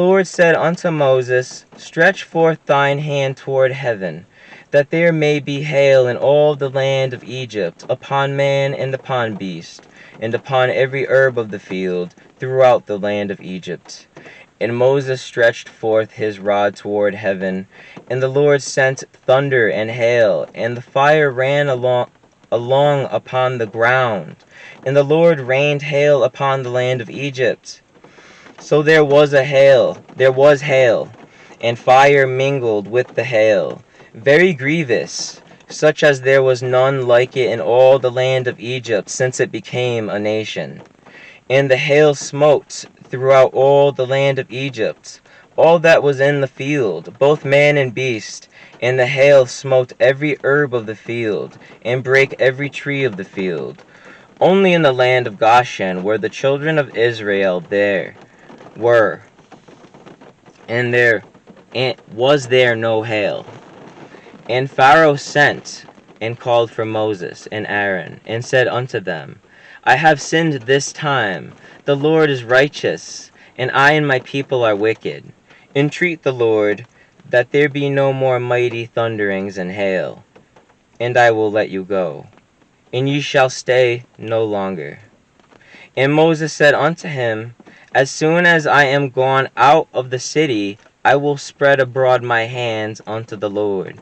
The Lord said unto Moses, Stretch forth thine hand toward heaven, that there may be hail in all the land of Egypt, upon man and upon beast, and upon every herb of the field, throughout the land of Egypt. And Moses stretched forth his rod toward heaven, and the Lord sent thunder and hail, and the fire ran along upon the ground, and the Lord rained hail upon the land of Egypt. So there was hail, and fire mingled with the hail, very grievous, such as there was none like it in all the land of Egypt since it became a nation. And the hail smote throughout all the land of Egypt, all that was in the field, both man and beast. And the hail smote every herb of the field, and brake every tree of the field. Only in the land of Goshen were the children of Israel and there was there no hail. And Pharaoh sent and called for Moses and Aaron, and said unto them, I have sinned this time. The Lord is righteous, and I and my people are wicked. Entreat the Lord, that there be no more mighty thunderings and hail, and I will let you go, and ye shall stay no longer. And Moses said unto him, As soon as I am gone out of the city, I will spread abroad my hands unto the Lord,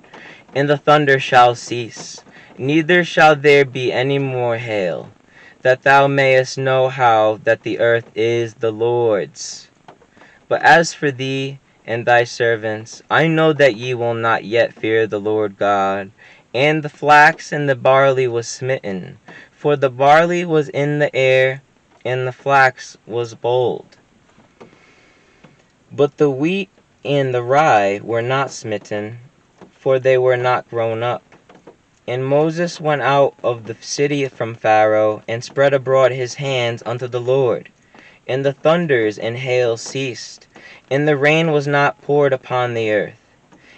and the thunder shall cease, neither shall there be any more hail, that thou mayest know how that the earth is the Lord's. But as for thee and thy servants, I know that ye will not yet fear the Lord God. And the flax and the barley was smitten, for the barley was in the air, and the flax was bold. But the wheat and the rye were not smitten, for they were not grown up. And Moses went out of the city from Pharaoh, and spread abroad his hands unto the Lord. And the thunders and hail ceased, and the rain was not poured upon the earth.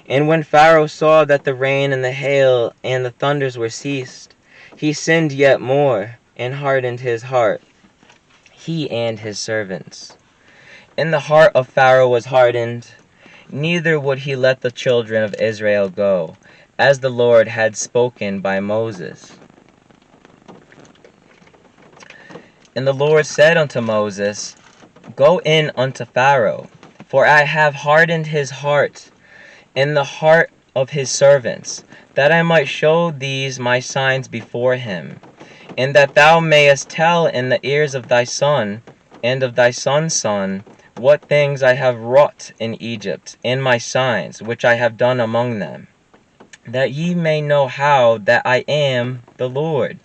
And when Pharaoh saw that the rain and the hail and the thunders were ceased, he sinned yet more, and hardened his heart, he and his servants. And the heart of Pharaoh was hardened, neither would he let the children of Israel go, as the Lord had spoken by Moses. And the Lord said unto Moses, Go in unto Pharaoh, for I have hardened his heart, and the heart of his servants, that I might show these my signs before him, and that thou mayest tell in the ears of thy son, and of thy son's son, what things I have wrought in Egypt, in my signs, which I have done among them, that ye may know how that I am the Lord.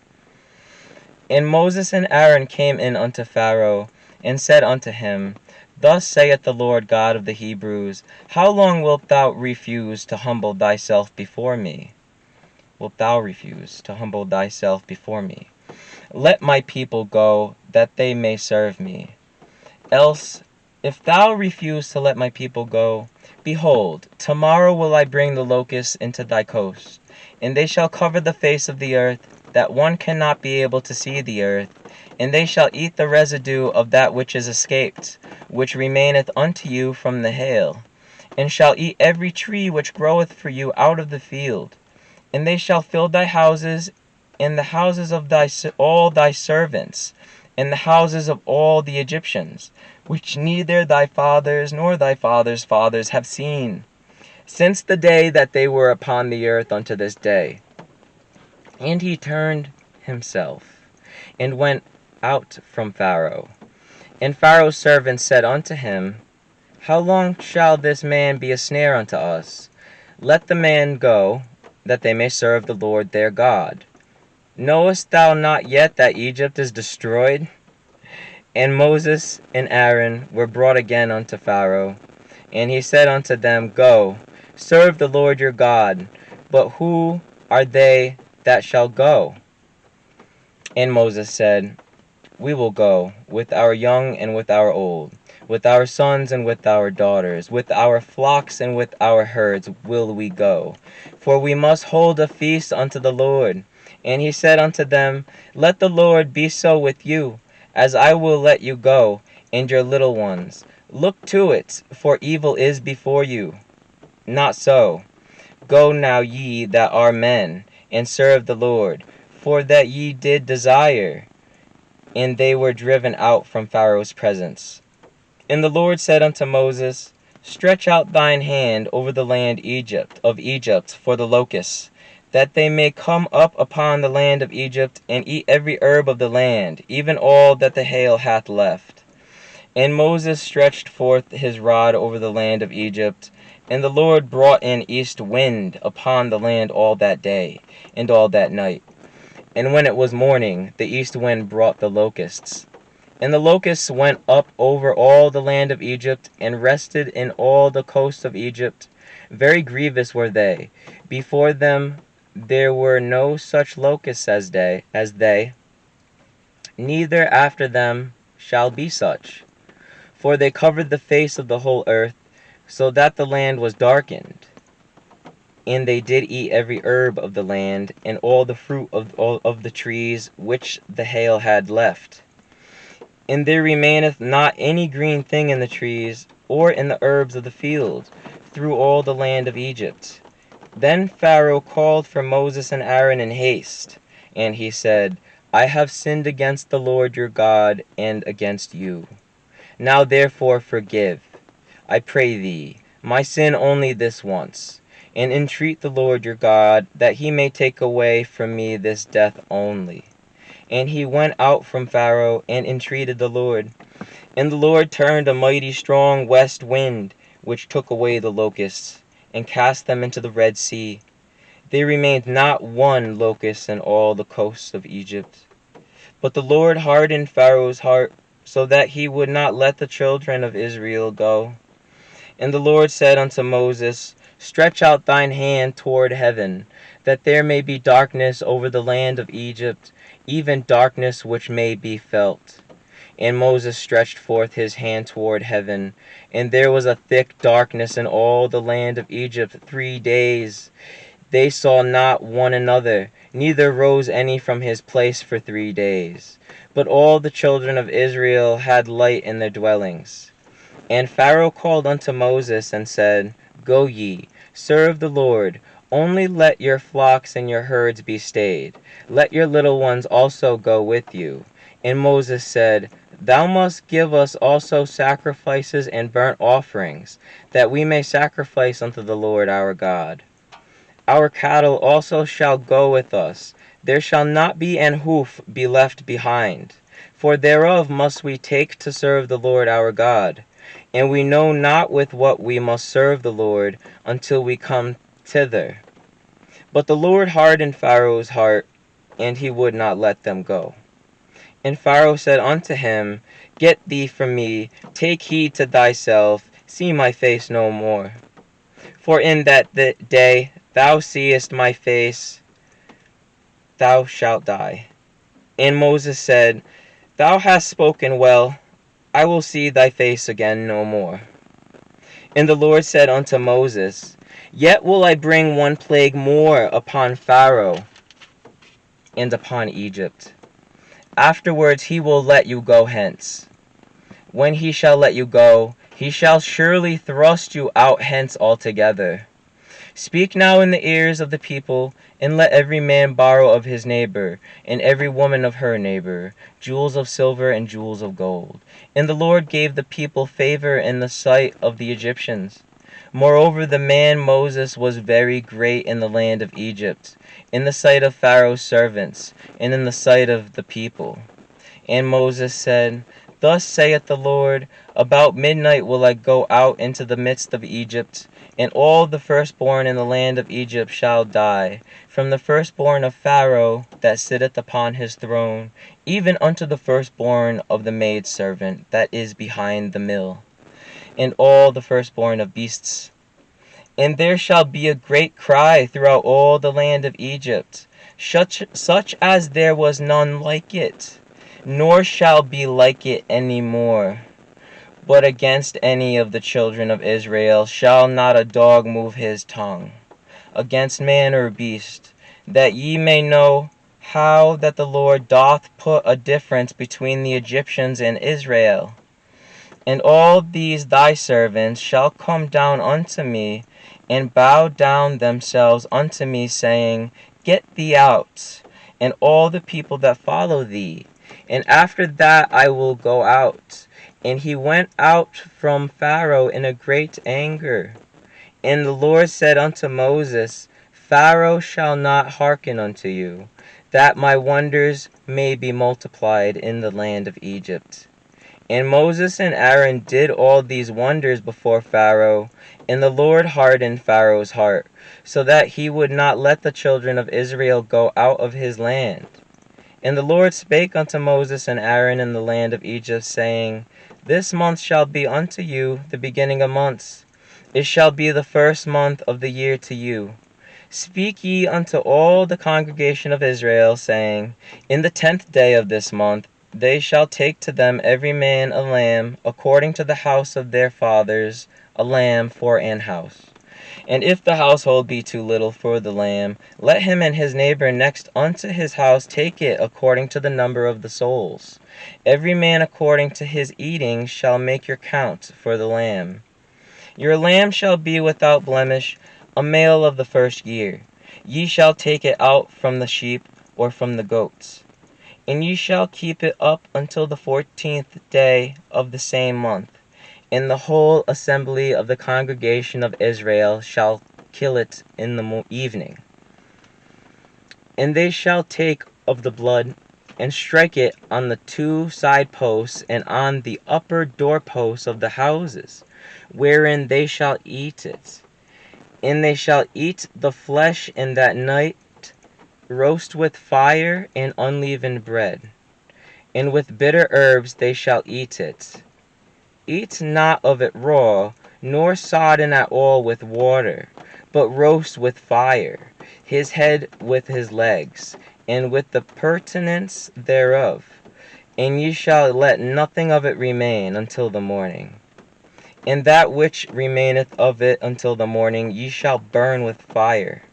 And Moses and Aaron came in unto Pharaoh, and said unto him, Thus saith the Lord God of the Hebrews, How long wilt thou refuse to humble thyself before me? Wilt thou refuse to humble thyself before me? Let my people go, that they may serve me. Else, if thou refuse to let my people go, behold, tomorrow will I bring the locusts into thy coast, and they shall cover the face of the earth, that one cannot be able to see the earth, and they shall eat the residue of that which is escaped, which remaineth unto you from the hail, and shall eat every tree which groweth for you out of the field. And they shall fill thy houses, and the houses of all thy servants, and the houses of all the Egyptians, which neither thy fathers nor thy fathers' fathers have seen, since the day that they were upon the earth unto this day. And he turned himself, and went out from Pharaoh. And Pharaoh's servants said unto him, How long shall this man be a snare unto us? Let the man go, that they may serve the Lord their God. Knowest thou not yet that Egypt is destroyed? And Moses and Aaron were brought again unto Pharaoh. And he said unto them, Go, serve the Lord your God. But who are they that shall go? And Moses said, We will go, with our young and with our old, with our sons and with our daughters, with our flocks and with our herds will we go. For we must hold a feast unto the Lord. And he said unto them, Let the Lord be so with you, as I will let you go, and your little ones. Look to it, for evil is before you. Not so. Go now ye that are men, and serve the Lord, for that ye did desire. And they were driven out from Pharaoh's presence. And the Lord said unto Moses, Stretch out thine hand over the land of Egypt for the locusts, that they may come up upon the land of Egypt, and eat every herb of the land, even all that the hail hath left. And Moses stretched forth his rod over the land of Egypt, and the Lord brought an east wind upon the land all that day, and all that night. And when it was morning, the east wind brought the locusts. And the locusts went up over all the land of Egypt, and rested in all the coast of Egypt. Very grievous were they. Before them there were no such locusts as they, neither after them shall be such. For they covered the face of the whole earth, so that the land was darkened. And they did eat every herb of the land, and all the fruit of the trees which the hail had left. And there remaineth not any green thing in the trees, or in the herbs of the field, through all the land of Egypt. Then Pharaoh called for Moses and Aaron in haste, and he said, I have sinned against the Lord your God, and against you. Now therefore forgive, I pray thee, my sin only this once, and entreat the Lord your God, that he may take away from me this death only. And he went out from Pharaoh, and entreated the Lord. And the Lord turned a mighty strong west wind, which took away the locusts, and cast them into the Red Sea. There remained not one locust in all the coasts of Egypt. But the Lord hardened Pharaoh's heart, so that he would not let the children of Israel go. And the Lord said unto Moses, Stretch out thine hand toward heaven, that there may be darkness over the land of Egypt, even darkness which may be felt. And Moses stretched forth his hand toward heaven, and there was a thick darkness in all the land of Egypt 3 days. They saw not one another, neither rose any from his place for 3 days. But all the children of Israel had light in their dwellings. And Pharaoh called unto Moses, and said, Go ye, serve the Lord. Only let your flocks and your herds be stayed. Let your little ones also go with you. And Moses said, Thou must give us also sacrifices and burnt offerings, that we may sacrifice unto the Lord our God. Our cattle also shall go with us. There shall not be an hoof be left behind. For thereof must we take to serve the Lord our God. And we know not with what we must serve the Lord until we come thither. But the Lord hardened Pharaoh's heart, and he would not let them go. And Pharaoh said unto him, Get thee from me, take heed to thyself, see my face no more. For in that day thou seest my face, thou shalt die. And Moses said, Thou hast spoken well, I will see thy face again no more. And the Lord said unto Moses, Yet will I bring one plague more upon Pharaoh and upon Egypt. Afterwards he will let you go hence. When he shall let you go, he shall surely thrust you out hence altogether. Speak now in the ears of the people, and let every man borrow of his neighbor, and every woman of her neighbor, jewels of silver and jewels of gold. And the Lord gave the people favor in the sight of the Egyptians. Moreover, the man Moses was very great in the land of Egypt, in the sight of Pharaoh's servants, and in the sight of the people. And Moses said, Thus saith the Lord, About midnight will I go out into the midst of Egypt, and all the firstborn in the land of Egypt shall die, from the firstborn of Pharaoh that sitteth upon his throne, even unto the firstborn of the maidservant that is behind the mill, and all the firstborn of beasts. And there shall be a great cry throughout all the land of Egypt, such as there was none like it, nor shall be like it any more. But against any of the children of Israel shall not a dog move his tongue, against man or beast, that ye may know how that the Lord doth put a difference between the Egyptians and Israel. And all these thy servants shall come down unto me, and bow down themselves unto me, saying, Get thee out, and all the people that follow thee. And after that I will go out. And he went out from Pharaoh in a great anger. And the Lord said unto Moses, Pharaoh shall not hearken unto you, that my wonders may be multiplied in the land of Egypt. And Moses and Aaron did all these wonders before Pharaoh, and the Lord hardened Pharaoh's heart, so that he would not let the children of Israel go out of his land. And the Lord spake unto Moses and Aaron in the land of Egypt, saying, This month shall be unto you the beginning of months. It shall be the first month of the year to you. Speak ye unto all the congregation of Israel, saying, In the 10th day of this month they shall take to them every man a lamb, according to the house of their fathers, a lamb for an house. And if the household be too little for the lamb, let him and his neighbor next unto his house take it according to the number of the souls. Every man according to his eating shall make your count for the lamb. Your lamb shall be without blemish, a male of the first year. Ye shall take it out from the sheep or from the goats. And ye shall keep it up until the 14th day of the same month. And the whole assembly of the congregation of Israel shall kill it in the evening. And they shall take of the blood, and strike it on the 2 side posts, and on the upper doorposts of the houses, wherein they shall eat it. And they shall eat the flesh in that night, roast with fire and unleavened bread, and with bitter herbs they shall eat it. Eat not of it raw, nor sodden at all with water, but roast with fire, his head with his legs, and with the purtenance thereof. And ye shall let nothing of it remain until the morning. And that which remaineth of it until the morning ye shall burn with fire.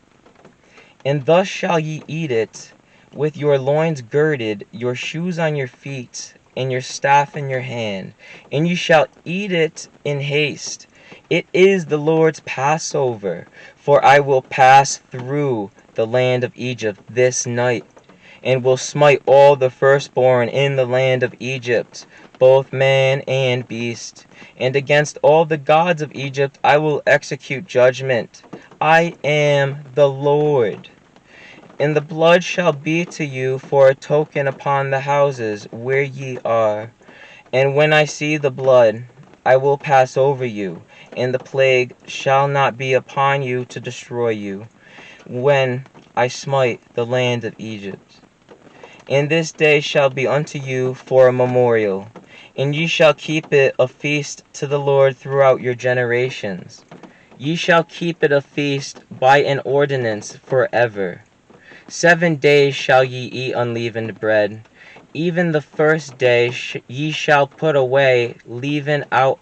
And thus shall ye eat it, with your loins girded, your shoes on your feet, and your staff in your hand. And ye shall eat it in haste. It is the Lord's Passover, for I will pass through the land of Egypt this night, and will smite all the firstborn in the land of Egypt, both man and beast. And against all the gods of Egypt I will execute judgment. I am the Lord. And the blood shall be to you for a token upon the houses where ye are. And when I see the blood, I will pass over you, and the plague shall not be upon you to destroy you, when I smite the land of Egypt. And this day shall be unto you for a memorial, and ye shall keep it a feast to the Lord throughout your generations. Ye shall keep it a feast by an ordinance forever. 7 days shall ye eat unleavened bread. Even the first day ye shall put away leaven out